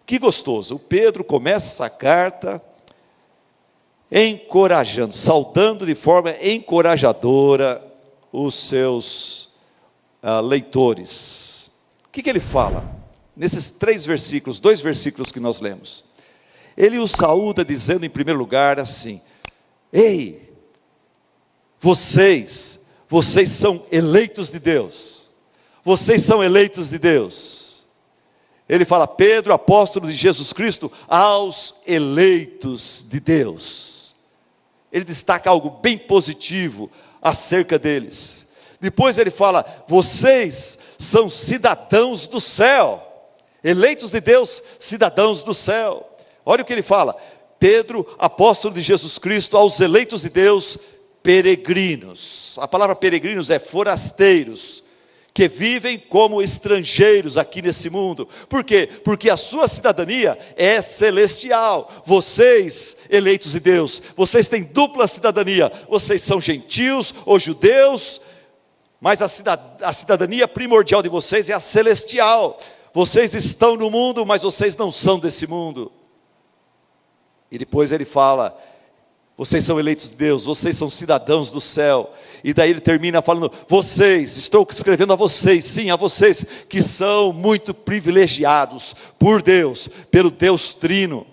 Que gostoso, o Pedro começa essa carta encorajando, saudando de forma encorajadora os seus leitores. O que ele fala? Nesses 3 versículos, 2 versículos que nós lemos. Ele os saúda dizendo em primeiro lugar assim: ei, vocês são eleitos de Deus, vocês são eleitos de Deus. Ele fala: Pedro, apóstolo de Jesus Cristo, aos eleitos de Deus. Ele destaca algo bem positivo acerca deles. Depois ele fala: vocês são cidadãos do céu, eleitos de Deus, cidadãos do céu. Olha o que ele fala: Pedro, apóstolo de Jesus Cristo, aos eleitos de Deus, peregrinos. A palavra peregrinos é forasteiros, que vivem como estrangeiros aqui nesse mundo. Por quê? Porque a sua cidadania é celestial. Vocês, eleitos de Deus, vocês têm dupla cidadania. Vocês são gentios ou judeus, mas a cidadania primordial de vocês é a celestial. Vocês estão no mundo, mas vocês não são desse mundo. E depois ele fala: vocês são eleitos de Deus, vocês são cidadãos do céu. E daí ele termina falando: vocês, estou escrevendo a vocês, sim, a vocês, que são muito privilegiados por Deus, pelo Deus Trino.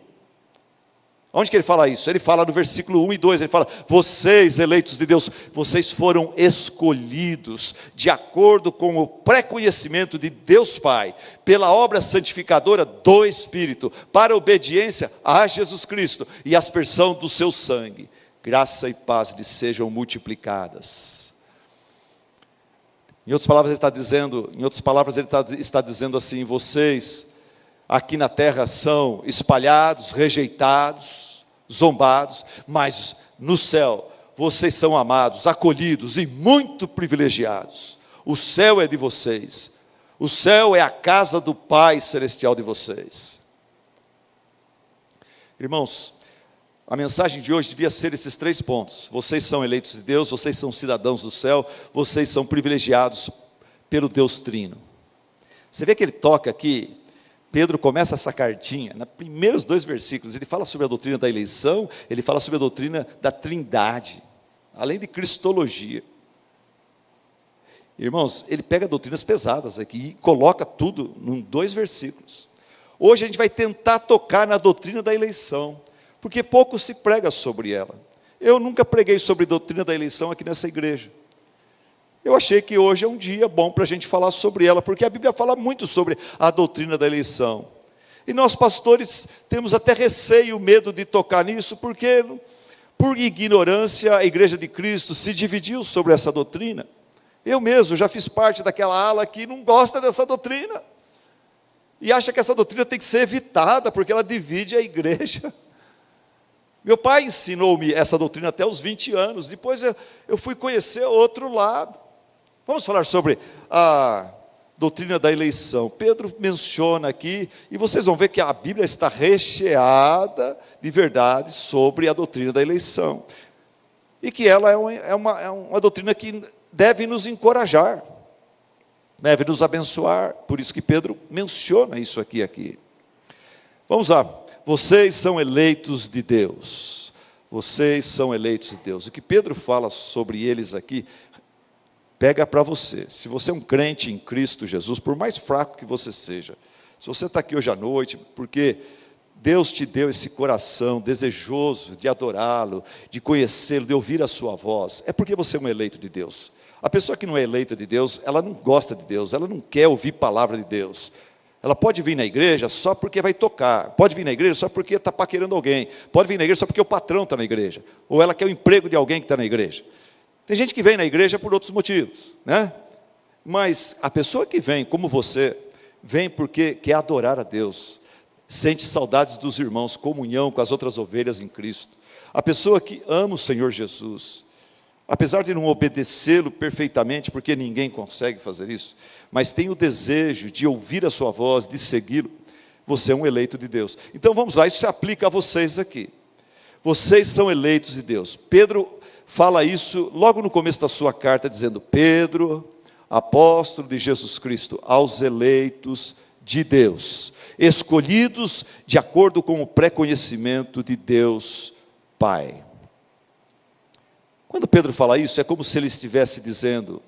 Onde que ele fala isso? Ele fala no versículo 1 e 2, ele fala: vocês, eleitos de Deus, vocês foram escolhidos, de acordo com o pré-conhecimento de Deus Pai, pela obra santificadora do Espírito, para a obediência a Jesus Cristo e a aspersão do seu sangue. Graça e paz lhes sejam multiplicadas. Em outras palavras ele está dizendo assim: vocês aqui na terra são espalhados, rejeitados, zombados, mas no céu vocês são amados, acolhidos e muito privilegiados. O céu é de vocês, o céu é a casa do Pai celestial de vocês. Irmãos, a mensagem de hoje devia ser esses 3 pontos: vocês são eleitos de Deus, vocês são cidadãos do céu, vocês são privilegiados pelo Deus Trino. Você vê que ele toca aqui, Pedro começa essa cartinha, nos primeiros 2 versículos, ele fala sobre a doutrina da eleição, ele fala sobre a doutrina da trindade, além de cristologia. Irmãos, ele pega doutrinas pesadas aqui e coloca tudo em 2 versículos. Hoje a gente vai tentar tocar na doutrina da eleição, porque pouco se prega sobre ela. Eu nunca preguei sobre doutrina da eleição aqui nessa igreja. Eu achei que hoje é um dia bom para a gente falar sobre ela, porque a Bíblia fala muito sobre a doutrina da eleição. E nós pastores temos até receio, medo de tocar nisso, porque por ignorância a igreja de Cristo se dividiu sobre essa doutrina. Eu mesmo já fiz parte daquela ala que não gosta dessa doutrina, e acha que essa doutrina tem que ser evitada, porque ela divide a igreja. Meu pai ensinou-me essa doutrina até os 20 anos, depois eu fui conhecer outro lado. Vamos falar sobre a doutrina da eleição. Pedro menciona aqui, e vocês vão ver que a Bíblia está recheada de verdades sobre a doutrina da eleição, e que ela é uma doutrina que deve nos encorajar, deve nos abençoar. Por isso que Pedro menciona isso aqui. Vamos lá. Vocês são eleitos de Deus. Vocês são eleitos de Deus. O que Pedro fala sobre eles aqui, pega para você. Se você é um crente em Cristo Jesus, por mais fraco que você seja, se você está aqui hoje à noite, porque Deus te deu esse coração desejoso de adorá-lo, de conhecê-lo, de ouvir a sua voz, é porque você é um eleito de Deus. A pessoa que não é eleita de Deus, ela não gosta de Deus, ela não quer ouvir palavra de Deus. Ela pode vir na igreja só porque vai tocar, pode vir na igreja só porque está paquerando alguém, pode vir na igreja só porque o patrão está na igreja, ou ela quer o emprego de alguém que está na igreja. Tem gente que vem na igreja por outros motivos, né? Mas a pessoa que vem, como você, vem porque quer adorar a Deus, sente saudades dos irmãos, comunhão com as outras ovelhas em Cristo. A pessoa que ama o Senhor Jesus, apesar de não obedecê-lo perfeitamente, porque ninguém consegue fazer isso, mas tem o desejo de ouvir a sua voz, de segui-lo, você é um eleito de Deus. Então vamos lá, isso se aplica a vocês aqui. Vocês são eleitos de Deus. Pedro fala isso logo no começo da sua carta, dizendo: Pedro, apóstolo de Jesus Cristo, aos eleitos de Deus, escolhidos de acordo com o pré-conhecimento de Deus Pai. Quando Pedro fala isso, é como se ele estivesse dizendo: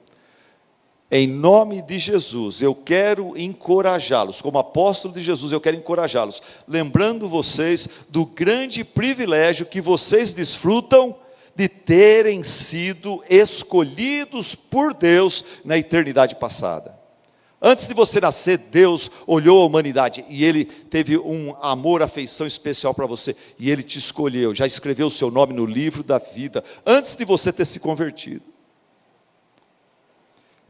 em nome de Jesus, eu quero encorajá-los, como apóstolo de Jesus, eu quero encorajá-los, lembrando vocês do grande privilégio que vocês desfrutam de terem sido escolhidos por Deus na eternidade passada. Antes de você nascer, Deus olhou a humanidade e Ele teve um amor, afeição especial para você. E Ele te escolheu, já escreveu o seu nome no livro da vida, antes de você ter se convertido.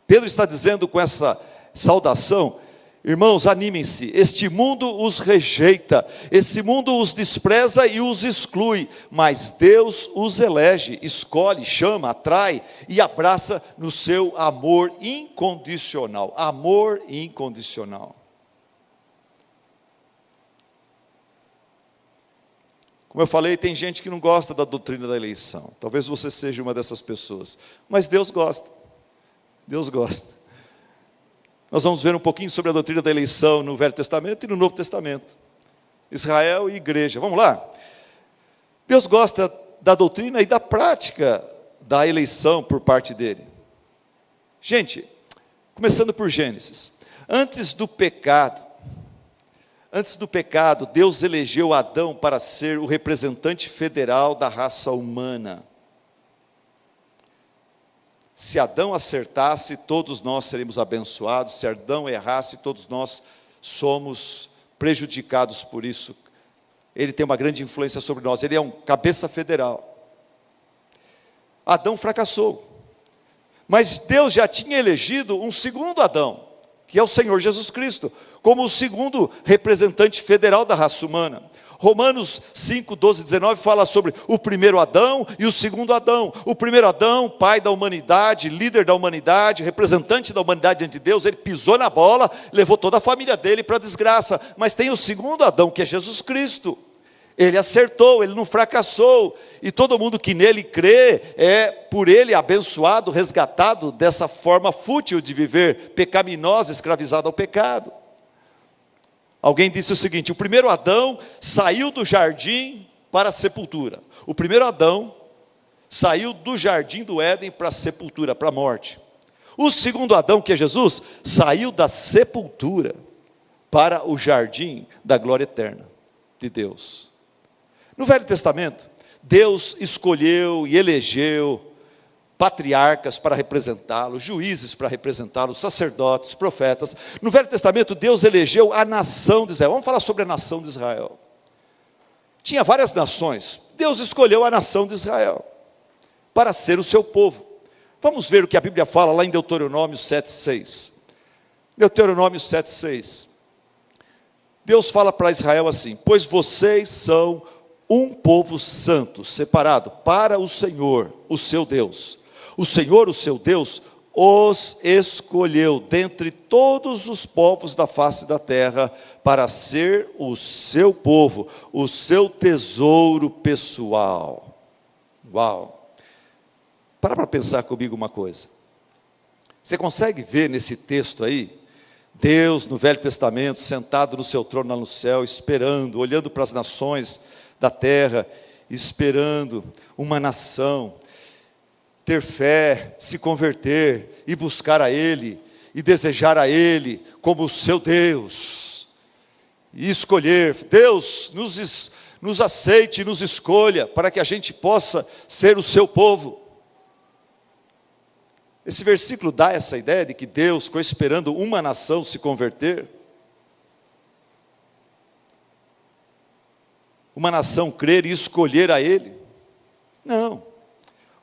Pedro está dizendo com essa saudação: irmãos, animem-se, este mundo os rejeita, esse mundo os despreza e os exclui, mas Deus os elege, escolhe, chama, atrai e abraça no seu amor incondicional. Amor incondicional. Como eu falei, tem gente que não gosta da doutrina da eleição. Talvez você seja uma dessas pessoas, mas Deus gosta. Deus gosta. Nós vamos ver um pouquinho sobre a doutrina da eleição no Velho Testamento e no Novo Testamento. Israel e igreja. Vamos lá? Deus gosta da doutrina e da prática da eleição por parte dele. Gente, começando por Gênesis. Antes do pecado, Deus elegeu Adão para ser o representante federal da raça humana. Se Adão acertasse, todos nós seríamos abençoados. Se Adão errasse, todos nós somos prejudicados por isso. Ele tem uma grande influência sobre nós. Ele é um cabeça federal. Adão fracassou. Mas Deus já tinha elegido um segundo Adão, que é o Senhor Jesus Cristo, como o segundo representante federal da raça humana. Romanos 5, 12, 19 fala sobre o primeiro Adão e o segundo Adão. O primeiro Adão, pai da humanidade, líder da humanidade, representante da humanidade diante de Deus, ele pisou na bola, levou toda a família dele para a desgraça. Mas tem o segundo Adão, que é Jesus Cristo. Ele acertou, ele não fracassou. E todo mundo que nele crê é por ele abençoado, resgatado dessa forma fútil de viver, pecaminosa, escravizada ao pecado. Alguém disse o seguinte: o primeiro Adão saiu do jardim para a sepultura. O primeiro Adão saiu do jardim do Éden para a sepultura, para a morte. O segundo Adão, que é Jesus, saiu da sepultura para o jardim da glória eterna de Deus. No Velho Testamento, Deus escolheu e elegeu patriarcas para representá-lo, juízes para representá-lo, sacerdotes, profetas. No Velho Testamento, Deus elegeu a nação de Israel. Vamos falar sobre a nação de Israel. Tinha várias nações. Deus escolheu a nação de Israel para ser o seu povo. Vamos ver o que a Bíblia fala lá em Deuteronômio 7,6. Deuteronômio 7,6. Deus fala para Israel assim: pois vocês são um povo santo, separado para o Senhor, o seu Deus. O Senhor, o seu Deus, os escolheu dentre todos os povos da face da terra para ser o seu povo, o seu tesouro pessoal. Uau! Para pensar comigo uma coisa. Você consegue ver nesse texto aí, Deus no Velho Testamento, sentado no seu trono lá no céu, esperando, olhando para as nações da terra, esperando uma nação ter fé, se converter e buscar a Ele, e desejar a Ele como o seu Deus, e escolher. Deus nos aceite, nos escolha, para que a gente possa ser o seu povo. Esse versículo dá essa ideia de que Deus ficou esperando uma nação se converter, uma nação crer e escolher a Ele. Não.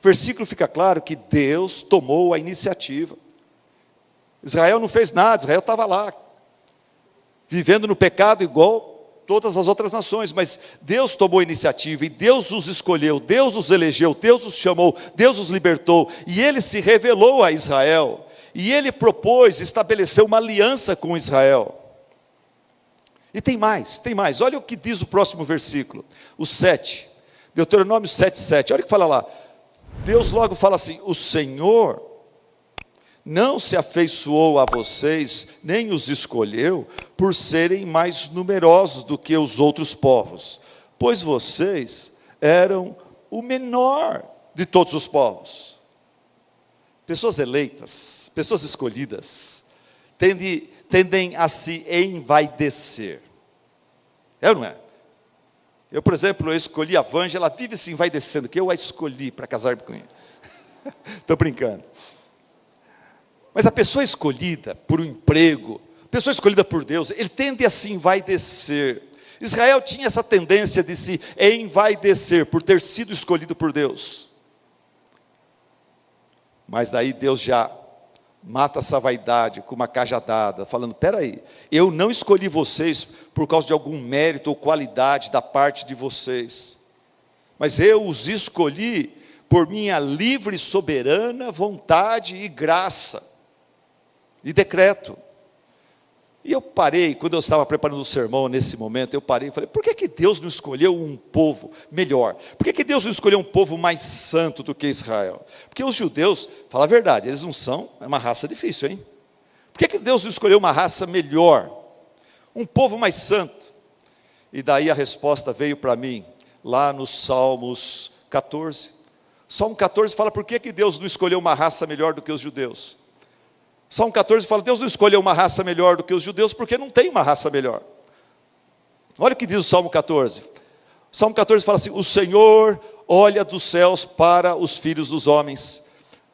O versículo fica claro que Deus tomou a iniciativa. Israel não fez nada, Israel estava lá, vivendo no pecado igual todas as outras nações, mas Deus tomou a iniciativa e Deus os escolheu, Deus os elegeu, Deus os chamou, Deus os libertou, e Ele se revelou a Israel, e Ele propôs, estabeleceu uma aliança com Israel. E tem mais, olha o que diz o próximo versículo, o 7, Deuteronômio 7,7, olha o que fala lá. Deus logo fala assim: o Senhor não se afeiçoou a vocês, nem os escolheu, por serem mais numerosos do que os outros povos, pois vocês eram o menor de todos os povos. Pessoas eleitas, pessoas escolhidas, tendem a se envaidecer. É ou não é? Eu, por exemplo, eu escolhi a Vângela, ela vive se envaidecendo, que eu a escolhi para casar com ela. Estou brincando. Mas a pessoa escolhida por um emprego, a pessoa escolhida por Deus, ele tende a se envaidecer. Israel tinha essa tendência de se envaidecer por ter sido escolhido por Deus. Mas daí Deus já mata essa vaidade com uma cajadada, falando: espera aí, eu não escolhi vocês por causa de algum mérito ou qualidade da parte de vocês, mas eu os escolhi por minha livre e soberana vontade e graça, e decreto. E eu parei, quando eu estava preparando o sermão nesse momento, eu parei e falei: por que Deus não escolheu um povo melhor? Por que Deus não escolheu um povo mais santo do que Israel? Porque os judeus, fala a verdade, eles não são, é uma raça difícil, hein? Por que Deus não escolheu uma raça melhor? Um povo mais santo? E daí a resposta veio para mim, lá nos Salmos 14. Salmo 14 fala: por que Deus não escolheu uma raça melhor do que os judeus? Salmo 14 fala: Deus não escolheu uma raça melhor do que os judeus, porque não tem uma raça melhor. Olha o que diz o Salmo 14. O Salmo 14 fala assim: o Senhor olha dos céus para os filhos dos homens,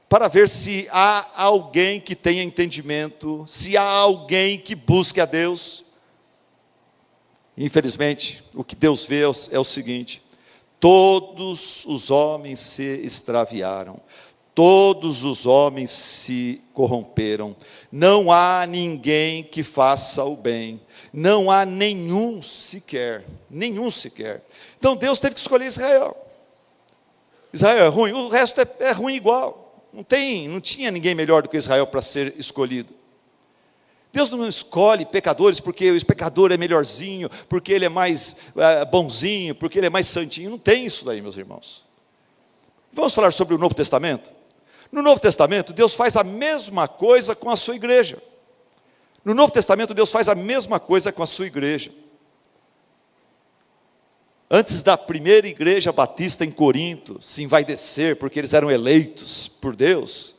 para ver se há alguém que tenha entendimento, se há alguém que busque a Deus. Infelizmente, o que Deus vê é o seguinte: todos os homens se extraviaram, todos os homens se corromperam, não há ninguém que faça o bem, não há nenhum sequer. Então Deus teve que escolher Israel. Israel é ruim, o resto é ruim igual. Não tinha ninguém melhor do que Israel para ser escolhido. Deus não escolhe pecadores porque o pecador é melhorzinho, porque ele é mais bonzinho, porque ele é mais santinho. Não tem isso daí, meus irmãos. Vamos falar sobre o Novo Testamento? No Novo Testamento, Deus faz a mesma coisa com a sua igreja. No Novo Testamento, Deus faz a mesma coisa com a sua igreja. Antes da primeira igreja batista em Corinto se envaidecer, porque eles eram eleitos por Deus,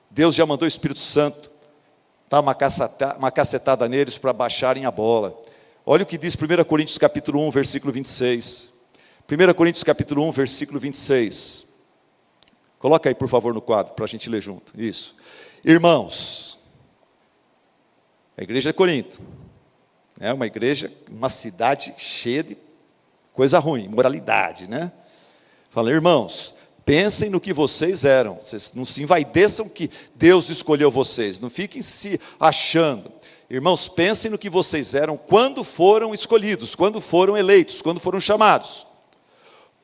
Deus já mandou o Espírito Santo dar uma cacetada neles para baixarem a bola. Olha o que diz 1 Coríntios capítulo 1, versículo 26. 1 Coríntios capítulo 1, versículo 26. Coloca aí, por favor, no quadro, para a gente ler junto. Isso. Irmãos, a igreja de Corinto é uma igreja, uma cidade cheia de coisa ruim, moralidade, né? Fala: irmãos, pensem no que vocês eram. Vocês não se envaideçam que Deus escolheu vocês. Não fiquem se achando. Irmãos, pensem no que vocês eram quando foram escolhidos, quando foram eleitos, quando foram chamados.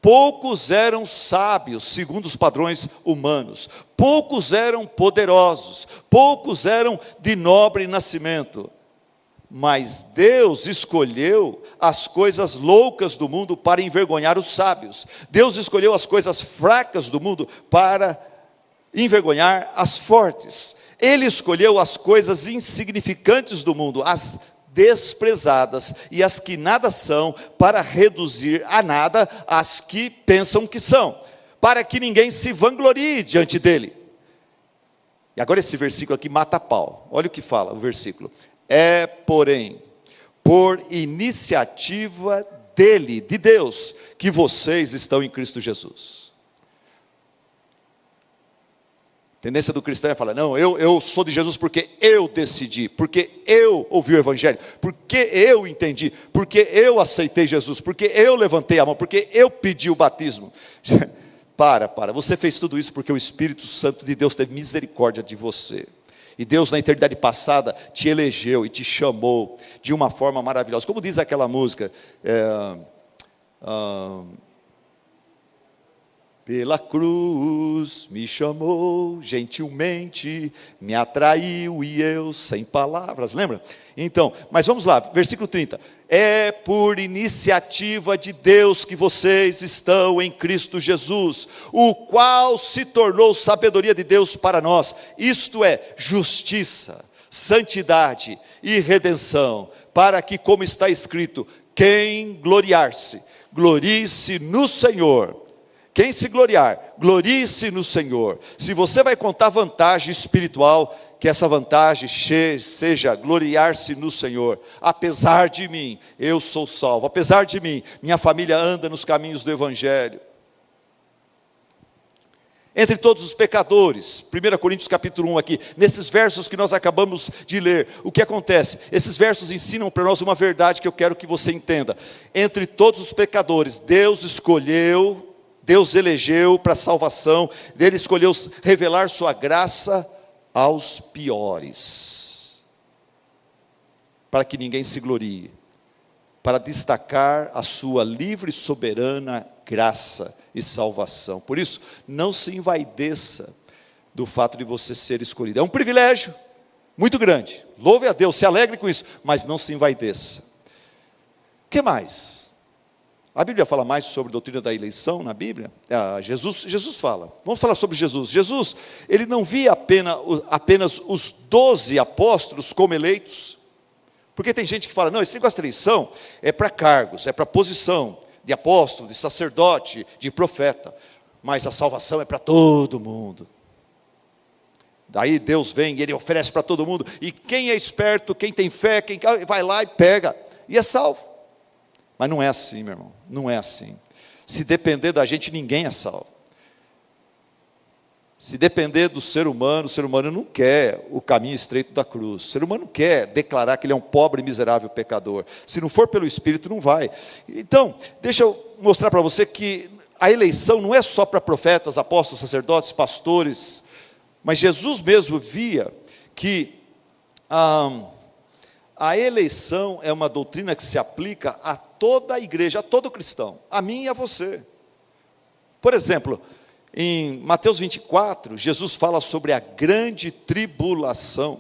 Poucos eram sábios, segundo os padrões humanos. Poucos eram poderosos. Poucos eram de nobre nascimento. Mas Deus escolheu as coisas loucas do mundo para envergonhar os sábios. Deus escolheu as coisas fracas do mundo para envergonhar as fortes. Ele escolheu as coisas insignificantes do mundo, as desprezadas e as que nada são, para reduzir a nada as que pensam que são, para que ninguém se vanglorie diante dele. E agora esse versículo aqui mata a pau. Olha o que fala o versículo: é, porém, por iniciativa dele, de Deus, que vocês estão em Cristo Jesus. A tendência do cristão é falar: não, eu sou de Jesus porque eu decidi, porque eu ouvi o Evangelho, porque eu entendi, porque eu aceitei Jesus, porque eu levantei a mão, porque eu pedi o batismo. Para, você fez tudo isso porque o Espírito Santo de Deus teve misericórdia de você. E Deus, na eternidade passada, te elegeu e te chamou de uma forma maravilhosa. Como diz aquela música, pela cruz me chamou, gentilmente me atraiu e eu sem palavras, lembra? Então, mas vamos lá, versículo 30. É por iniciativa de Deus que vocês estão em Cristo Jesus, o qual se tornou sabedoria de Deus para nós, isto é, justiça, santidade e redenção, para que, como está escrito, quem gloriar-se, glorie-se no Senhor. Quem se gloriar, glorie-se no Senhor. Se você vai contar vantagem espiritual, que essa vantagem seja gloriar-se no Senhor. Apesar de mim, eu sou salvo. Apesar de mim, minha família anda nos caminhos do Evangelho. Entre todos os pecadores, 1 Coríntios capítulo 1 aqui, nesses versos que nós acabamos de ler, o que acontece? Esses versos ensinam para nós uma verdade que eu quero que você entenda. Entre todos os pecadores, Deus escolheu, Deus elegeu para a salvação, Ele escolheu revelar sua graça aos piores, para que ninguém se glorie, para destacar a sua livre e soberana graça e salvação. Por isso, não se envaideça do fato de você ser escolhido. É um privilégio muito grande, louve a Deus, se alegre com isso, mas não se envaideça. O que mais? A Bíblia fala mais sobre a doutrina da eleição na Bíblia. Jesus fala. Vamos falar sobre Jesus. Jesus, ele não via apenas os 12 apóstolos como eleitos. Porque tem gente que fala, não, esse negócio de eleição é para cargos, é para posição de apóstolo, de sacerdote, de profeta. Mas a salvação é para todo mundo. Daí Deus vem e Ele oferece para todo mundo. E quem é esperto, quem tem fé, quem vai lá e pega. E é salvo. Mas não é assim, meu irmão, não é assim. Se depender da gente, ninguém é salvo. Se depender do ser humano, o ser humano não quer o caminho estreito da cruz. O ser humano quer declarar que ele é um pobre, miserável pecador. Se não for pelo Espírito, não vai. Então, deixa eu mostrar para você que a eleição não é só para profetas, apóstolos, sacerdotes, pastores, mas Jesus mesmo via que a eleição é uma doutrina que se aplica a toda a igreja, a todo cristão, a mim e a você. Por exemplo, em Mateus 24, Jesus fala sobre a grande tribulação.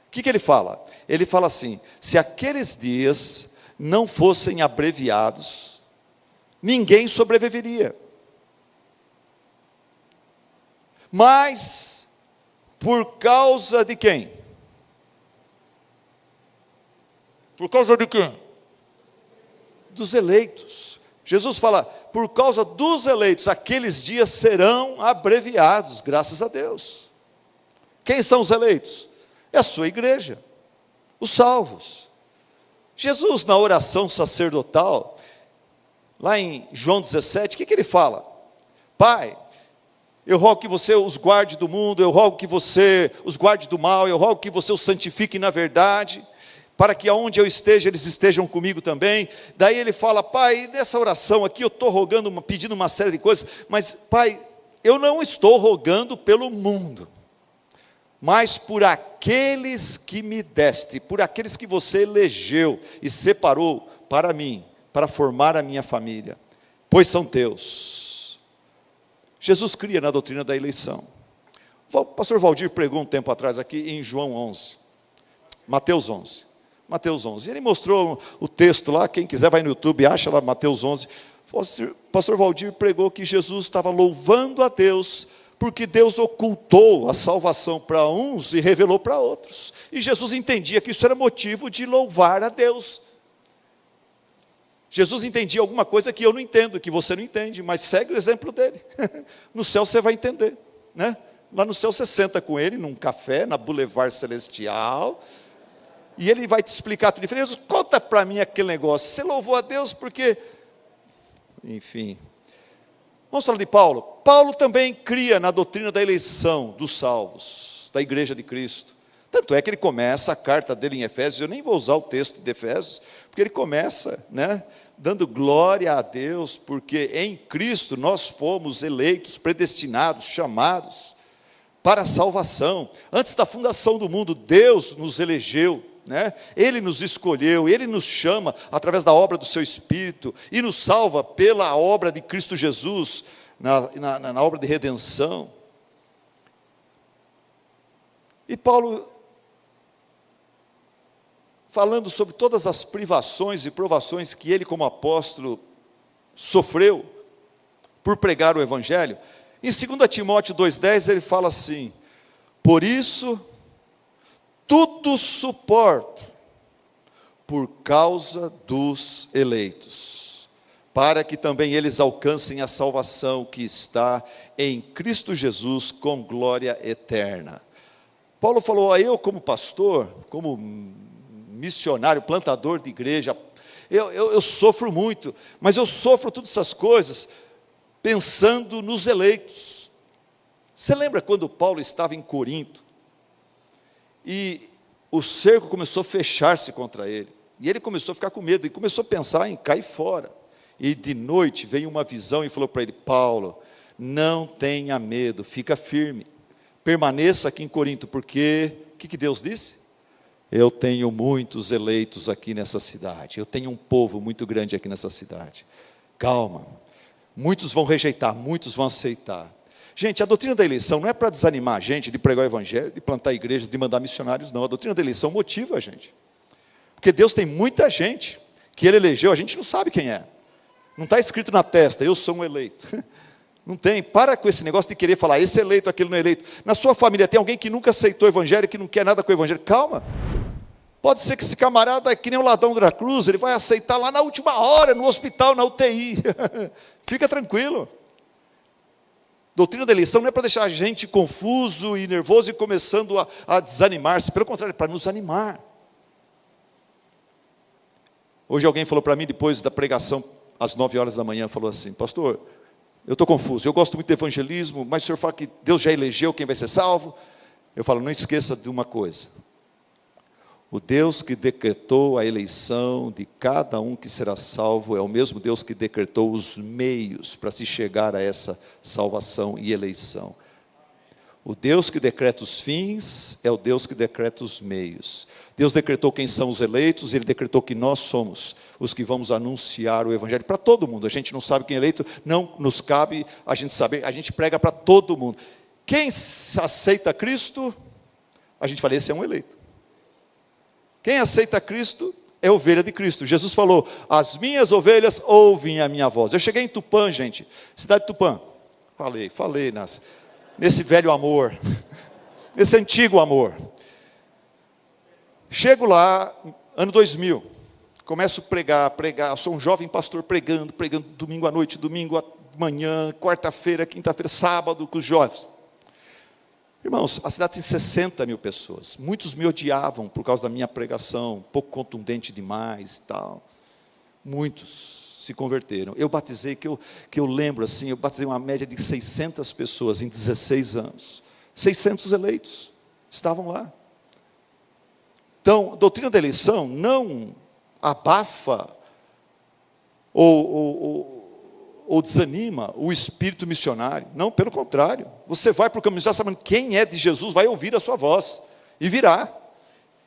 O que ele fala? Ele fala assim, se aqueles dias não fossem abreviados, ninguém sobreviveria. Mas, por causa de quem? Por causa de quem? Dos eleitos. Jesus fala, por causa dos eleitos, aqueles dias serão abreviados, graças a Deus. Quem são os eleitos? É a sua igreja, os salvos. Jesus, na oração sacerdotal, lá em João 17, o que ele fala? Pai, eu rogo que você os guarde do mundo, eu rogo que você os guarde do mal, eu rogo que você os santifique na verdade, para que aonde eu esteja, eles estejam comigo também. Daí ele fala, pai, nessa oração aqui eu estou rogando, pedindo uma série de coisas, mas pai, eu não estou rogando pelo mundo, mas por aqueles que me deste, por aqueles que você elegeu e separou para mim, para formar a minha família, pois são teus. Jesus cria na doutrina da eleição. O pastor Valdir pregou um tempo atrás aqui em João 11, Mateus 11. Mateus 11, ele mostrou o texto lá, quem quiser vai no YouTube, acha lá Mateus 11, pastor Valdir pregou que Jesus estava louvando a Deus, porque Deus ocultou a salvação para uns e revelou para outros, e Jesus entendia que isso era motivo de louvar a Deus. Jesus entendia alguma coisa que eu não entendo, que você não entende, mas segue o exemplo dele, no céu você vai entender, né? Lá no céu você senta com ele, num café, na Boulevard Celestial, e ele vai te explicar tudo diferente. Conta para mim aquele negócio. Você louvou a Deus porque... Enfim. Vamos falar de Paulo. Paulo também cria na doutrina da eleição dos salvos, da igreja de Cristo. Tanto é que ele começa a carta dele em Efésios, eu nem vou usar o texto de Efésios, porque ele começa, né, dando glória a Deus, porque em Cristo nós fomos eleitos, predestinados, chamados para a salvação. Antes da fundação do mundo, Deus nos elegeu, né? Ele nos escolheu, Ele nos chama através da obra do seu Espírito, e nos salva pela obra de Cristo Jesus, na obra de redenção. E Paulo, falando sobre todas as privações e provações que ele, como apóstolo, sofreu por pregar o Evangelho, em 2 Timóteo 2,10 ele fala assim: por isso, tudo suporto por causa dos eleitos, para que também eles alcancem a salvação que está em Cristo Jesus com glória eterna. Paulo falou: eu como pastor, como missionário, plantador de igreja, eu sofro muito, mas eu sofro todas essas coisas pensando nos eleitos. Você lembra quando Paulo estava em Corinto, e o cerco começou a fechar-se contra ele, e ele começou a ficar com medo, e começou a pensar em cair fora, e de noite veio uma visão e falou para ele: Paulo, não tenha medo, fica firme, permaneça aqui em Corinto, porque, o que Deus disse? Eu tenho muitos eleitos aqui nessa cidade, eu tenho um povo muito grande aqui nessa cidade, calma, muitos vão rejeitar, muitos vão aceitar. Gente, a doutrina da eleição não é para desanimar a gente de pregar o Evangelho, de plantar igrejas, de mandar missionários, não. A doutrina da eleição motiva a gente, porque Deus tem muita gente que Ele elegeu, a gente não sabe quem é, não está escrito na testa: eu sou um eleito. Não tem. Para com esse negócio de querer falar esse é eleito, aquele não é eleito. Na sua família tem alguém que nunca aceitou o Evangelho, que não quer nada com o Evangelho? Calma, pode ser que esse camarada é que nem o ladrão da cruz, ele vai aceitar lá na última hora, no hospital, na UTI. Fica tranquilo. Doutrina da eleição não é para deixar a gente confuso e nervoso e começando a desanimar-se, pelo contrário, é para nos animar. Hoje alguém falou para mim, depois da pregação, às 9 horas da manhã, falou assim: pastor, eu estou confuso, eu gosto muito do evangelismo, mas o senhor fala que Deus já elegeu quem vai ser salvo. Eu falo: não esqueça de uma coisa, o Deus que decretou a eleição de cada um que será salvo é o mesmo Deus que decretou os meios para se chegar a essa salvação e eleição. O Deus que decreta os fins é o Deus que decreta os meios. Deus decretou quem são os eleitos, Ele decretou que nós somos os que vamos anunciar o Evangelho para todo mundo. A gente não sabe quem é eleito, não nos cabe a gente saber, a gente prega para todo mundo. Quem aceita Cristo, a gente fala: esse é um eleito. Quem aceita Cristo é ovelha de Cristo. Jesus falou: as minhas ovelhas ouvem a minha voz. Eu cheguei em Tupã, gente, cidade de Tupã. Falei nesse velho amor, nesse antigo amor. Chego lá, ano 2000, começo a pregar, sou um jovem pastor pregando domingo à noite, domingo à manhã, quarta-feira, quinta-feira, sábado, com os jovens. Irmãos, a cidade tem 60 mil pessoas, muitos me odiavam por causa da minha pregação, um pouco contundente demais, tal. Muitos se converteram. Eu batizei, que eu lembro assim, eu batizei uma média de 600 pessoas em 16 anos. 600 eleitos estavam lá. Então, a doutrina da eleição não abafa ou desanima o espírito missionário. Não, pelo contrário. Você vai para o caminho, já sabendo quem é de Jesus, vai ouvir a sua voz e virá.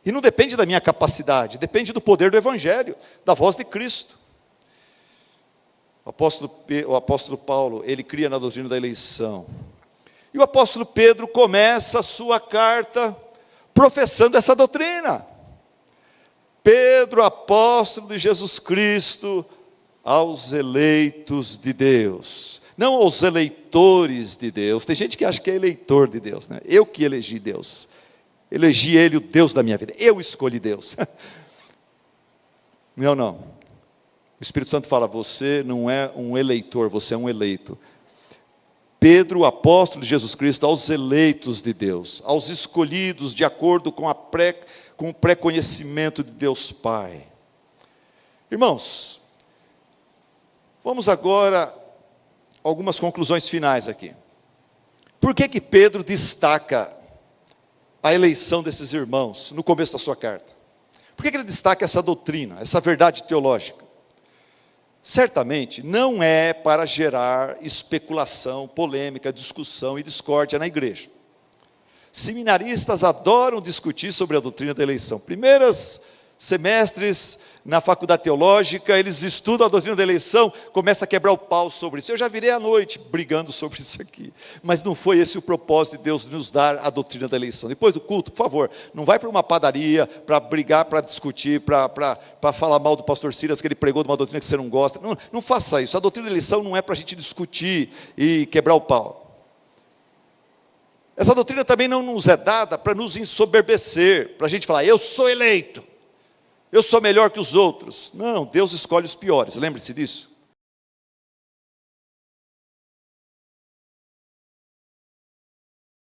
E não depende da minha capacidade, depende do poder do Evangelho, da voz de Cristo. O apóstolo Paulo, ele cria na doutrina da eleição. E o apóstolo Pedro começa a sua carta professando essa doutrina. Pedro, apóstolo de Jesus Cristo, aos eleitos de Deus. Não aos eleitores de Deus. Tem gente que acha que é eleitor de Deus, né? Eu que elegi Deus. Elegi Ele, o Deus da minha vida. Eu escolhi Deus. Não. O Espírito Santo fala: você não é um eleitor, você é um eleito. Pedro, apóstolo de Jesus Cristo, aos eleitos de Deus, aos escolhidos de acordo com o pré-conhecimento de Deus Pai. Irmãos, vamos agora a algumas conclusões finais aqui. Por que Pedro destaca a eleição desses irmãos no começo da sua carta? Por que ele destaca essa doutrina, essa verdade teológica? Certamente não é para gerar especulação, polêmica, discussão e discórdia na igreja. Seminaristas adoram discutir sobre a doutrina da eleição. Primeiras semestres na faculdade teológica, eles estudam a doutrina da eleição, começam a quebrar o pau sobre isso. Eu já virei à noite brigando sobre isso aqui. Mas não foi esse o propósito de Deus nos dar a doutrina da eleição. Depois do culto, por favor, não vai para uma padaria para brigar, para discutir, para falar mal do pastor Silas, que ele pregou de uma doutrina que você não gosta. Não, não faça isso. A doutrina da eleição não é para a gente discutir e quebrar o pau. Essa doutrina também não nos é dada para nos ensoberbecer, para a gente falar, eu sou eleito. Eu sou melhor que os outros. Não, Deus escolhe os piores, lembre-se disso.